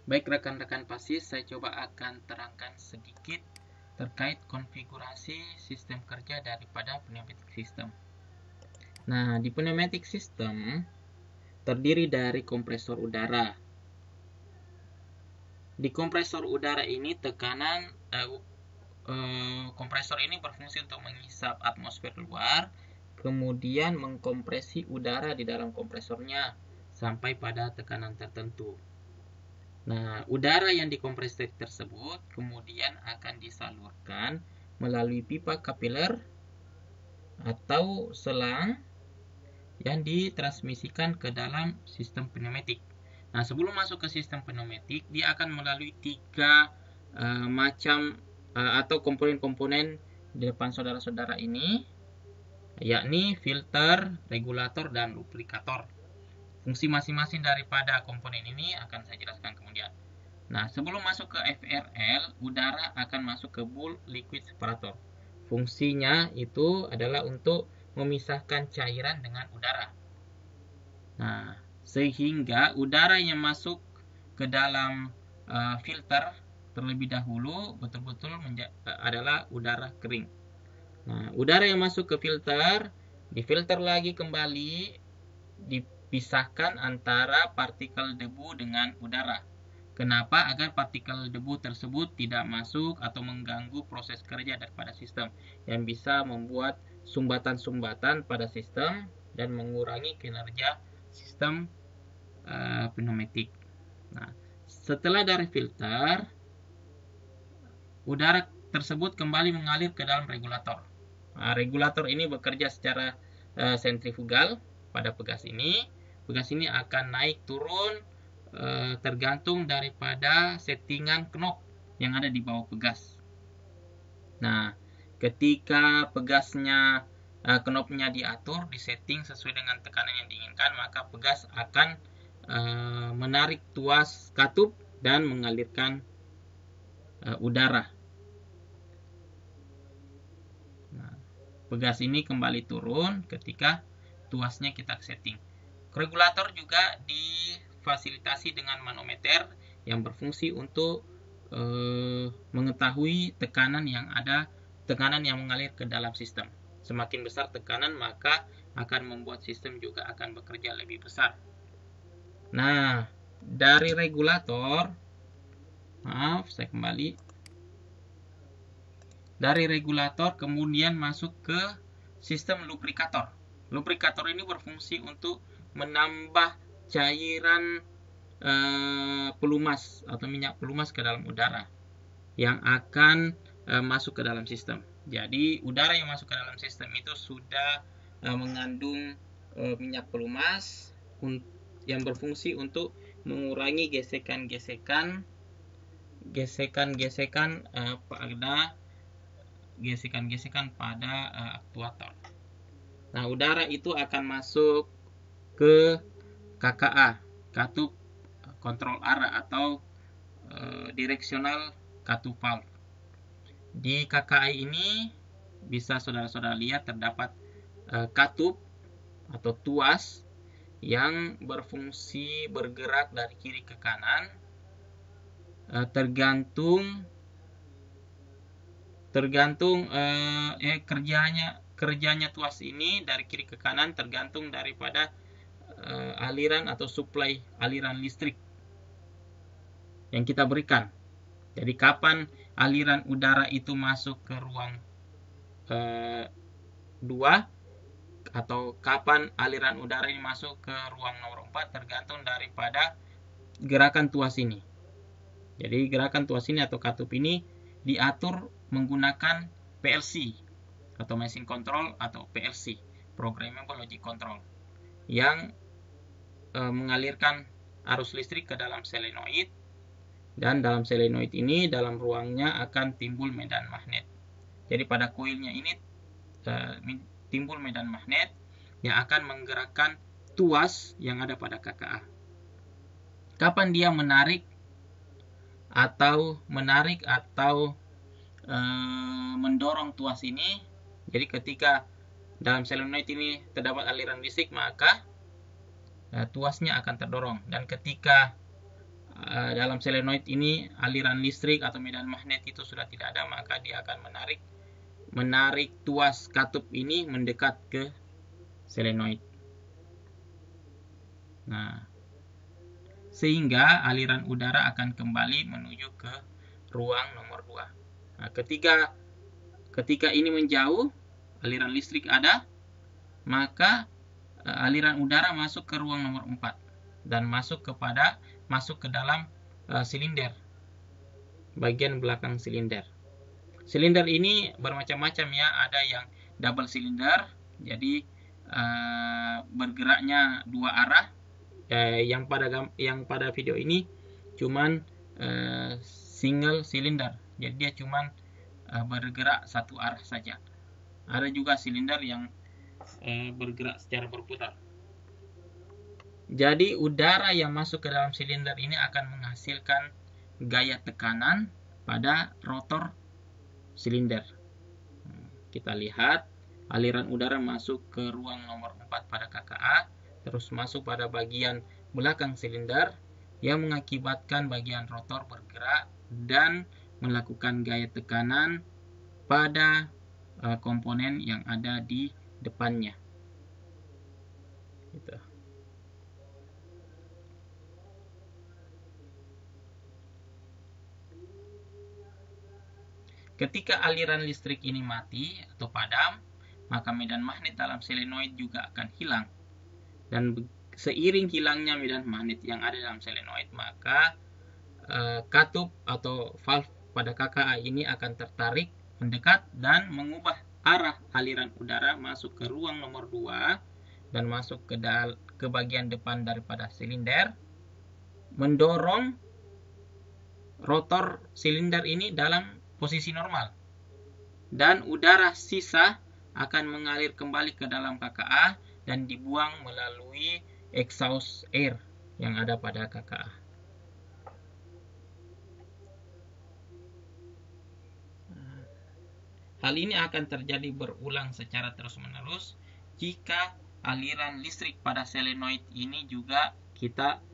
Baik rekan-rekan PASIS, saya coba akan terangkan sedikit terkait konfigurasi sistem kerja daripada pneumatic system. Nah, di pneumatic system terdiri dari kompresor udara. Di kompresor udara ini kompresor ini berfungsi untuk menghisap atmosfer luar, kemudian mengkompresi udara di dalam kompresornya sampai pada tekanan tertentu. Nah, udara yang dikompresi tersebut kemudian akan disalurkan melalui pipa kapiler atau selang yang ditransmisikan ke dalam sistem pneumatik. Nah, sebelum masuk ke sistem pneumatik, dia akan melalui tiga macam atau komponen-komponen di depan saudara-saudara ini, yakni filter, regulator, dan lubrikator. Fungsi masing-masing daripada komponen ini akan saya jelaskan kemudian. Nah, sebelum masuk ke FRL, udara akan masuk ke bulk liquid separator. Fungsinya itu adalah untuk memisahkan cairan dengan udara. Nah, sehingga udara yang masuk ke dalam filter terlebih dahulu betul-betul adalah udara kering. Nah, udara yang masuk ke filter, difilter lagi kembali, dipisahkan antara partikel debu dengan udara. Kenapa? Agar partikel debu tersebut tidak masuk atau mengganggu proses kerja daripada sistem, yang bisa membuat sumbatan-sumbatan pada sistem dan mengurangi kinerja sistem pneumatik. Nah, setelah dari filter, udara tersebut kembali mengalir ke dalam regulator. Nah, regulator ini bekerja secara sentrifugal pada pegas ini. Pegas ini akan naik turun tergantung daripada settingan knob yang ada di bawah pegas. Nah, ketika pegasnya knobnya diatur, disetting sesuai dengan tekanan yang diinginkan, maka pegas akan menarik tuas katup dan mengalirkan udara. Nah, pegas ini kembali turun ketika tuasnya kita setting. Regulator juga difasilitasi dengan manometer yang berfungsi untuk mengetahui tekanan yang mengalir ke dalam sistem. Semakin besar tekanan, maka akan membuat sistem juga akan bekerja lebih besar. Nah, dari regulator, dari regulator kemudian masuk ke sistem lubrikator. Lubrikator ini berfungsi untuk menambah cairan pelumas atau minyak pelumas ke dalam udara yang akan masuk ke dalam sistem. Jadi udara yang masuk ke dalam sistem itu sudah mengandung minyak pelumas yang berfungsi untuk mengurangi gesekan-gesekan pada aktuator. Nah, udara itu akan masuk ke KKA, katup kontrol arah atau directional katup valve. Di KKA ini bisa saudara-saudara lihat terdapat katup atau tuas yang berfungsi bergerak dari kiri ke kanan tergantung kerjanya tuas ini dari kiri ke kanan tergantung daripada aliran atau suplai aliran listrik yang kita berikan. Jadi kapan aliran udara itu masuk ke ruang 2 atau kapan aliran udara ini masuk ke ruang nomor 4 tergantung daripada gerakan tuas ini. Jadi gerakan tuas ini atau katup ini diatur menggunakan PLC atau machine control atau PLC, programmable logic control, yang mengalirkan arus listrik ke dalam solenoid, dan dalam solenoid ini dalam ruangnya akan timbul medan magnet. Jadi pada koilnya ini timbul medan magnet yang akan menggerakkan tuas yang ada pada KKA. Kapan dia menarik atau mendorong tuas ini? Jadi ketika dalam solenoid ini terdapat aliran listrik, maka tuasnya akan terdorong, dan ketika dalam solenoid ini aliran listrik atau medan magnet itu sudah tidak ada, maka dia akan menarik tuas katup ini mendekat ke solenoid. Nah, sehingga aliran udara akan kembali menuju ke ruang nomor 2. Nah, ketika ini menjauh, aliran listrik ada, maka aliran udara masuk ke ruang nomor 4 dan masuk ke dalam silinder, bagian belakang silinder. Silinder ini bermacam-macam ya, ada yang double silinder, jadi bergeraknya dua arah. Yang pada video ini cuman single silinder, jadi dia cuman bergerak satu arah saja. Ada juga silinder yang bergerak secara berputar. Jadi udara yang masuk ke dalam silinder ini akan menghasilkan gaya tekanan pada rotor silinder. Kita lihat aliran udara masuk ke ruang nomor 4 pada KKA, terus masuk pada bagian belakang silinder yang mengakibatkan bagian rotor bergerak dan melakukan gaya tekanan pada komponen yang ada di depannya. Gitu. Ketika aliran listrik ini mati atau padam, maka medan magnet dalam solenoid juga akan hilang. Dan seiring hilangnya medan magnet yang ada dalam solenoid, maka katup atau valve pada KKA ini akan tertarik mendekat dan mengubah arah aliran udara masuk ke ruang nomor 2 dan masuk ke bagian depan daripada silinder, mendorong rotor silinder ini dalam posisi normal, dan udara sisa akan mengalir kembali ke dalam KKA dan dibuang melalui exhaust air yang ada pada KKA. Hal ini akan terjadi berulang secara terus-menerus jika aliran listrik pada solenoid ini juga kita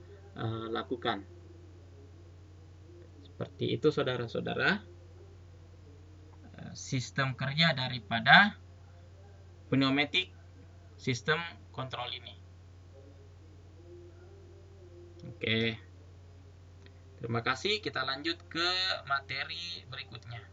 lakukan. Seperti itu saudara-saudara, sistem kerja daripada pneumatic sistem kontrol ini. Oke. Terima kasih, kita lanjut ke materi berikutnya.